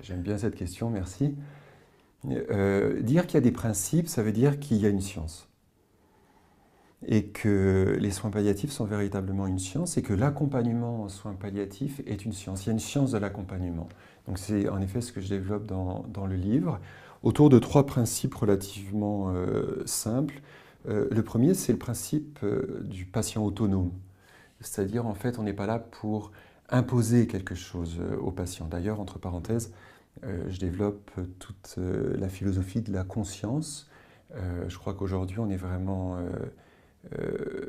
J'aime bien cette question, merci. Dire qu'il y a des principes, ça veut dire qu'il y a une science. Et que les soins palliatifs sont véritablement une science et que l'accompagnement en soins palliatifs est une science. Il y a une science de l'accompagnement. Donc c'est en effet ce que je développe dans le livre, autour de trois principes relativement simples. Le premier, c'est le principe du patient autonome. C'est-à-dire, en fait, on n'est pas là pour imposer quelque chose au patient. D'ailleurs, entre parenthèses, je développe toute la philosophie de la conscience. Je crois qu'aujourd'hui, on est vraiment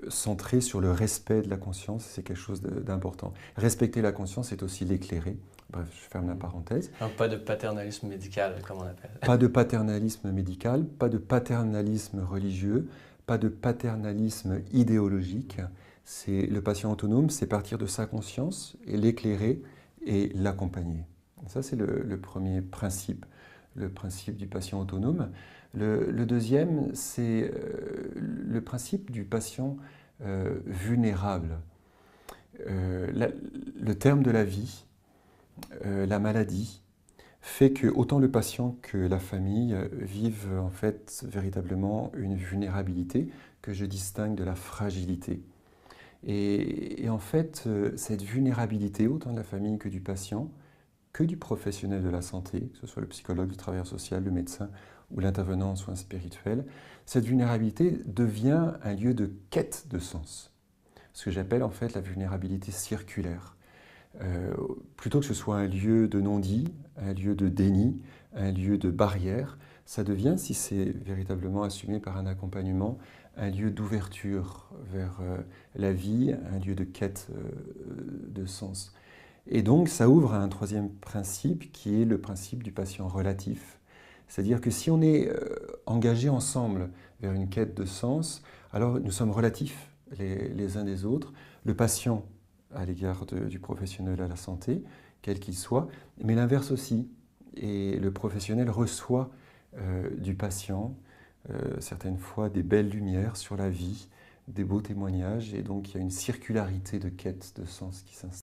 centré sur le respect de la conscience, c'est quelque chose d'important. Respecter la conscience, c'est aussi l'éclairer. Bref, je ferme la parenthèse. Donc pas de paternalisme médical, comme on appelle. Pas de paternalisme médical, pas de paternalisme religieux, pas de paternalisme idéologique. C'est le patient autonome, c'est partir de sa conscience et l'éclairer et l'accompagner. Ça, c'est le premier principe, le principe du patient autonome. Le deuxième, c'est le principe du patient vulnérable. Le terme de la vie, la maladie, fait que autant le patient que la famille vivent en fait véritablement une vulnérabilité que je distingue de la fragilité. Et en fait, cette vulnérabilité, autant de la famille que du patient, que du professionnel de la santé, que ce soit le psychologue, le travailleur social, le médecin ou l'intervenant en soins spirituels, cette vulnérabilité devient un lieu de quête de sens. Ce que j'appelle en fait la vulnérabilité circulaire. Plutôt que ce soit un lieu de non-dit, un lieu de déni, un lieu de barrière, ça devient, si c'est véritablement assumé par un accompagnement, un lieu d'ouverture vers la vie, un lieu de quête de sens. Et donc ça ouvre à un troisième principe qui est le principe du patient relatif. C'est-à-dire que si on est engagé ensemble vers une quête de sens, alors nous sommes relatifs les uns des autres. Le patient à l'égard du professionnel à la santé, quel qu'il soit, mais l'inverse aussi. Et le professionnel reçoit du patient certaines fois des belles lumières sur la vie, des beaux témoignages, et donc il y a une circularité de quête de sens qui s'installe.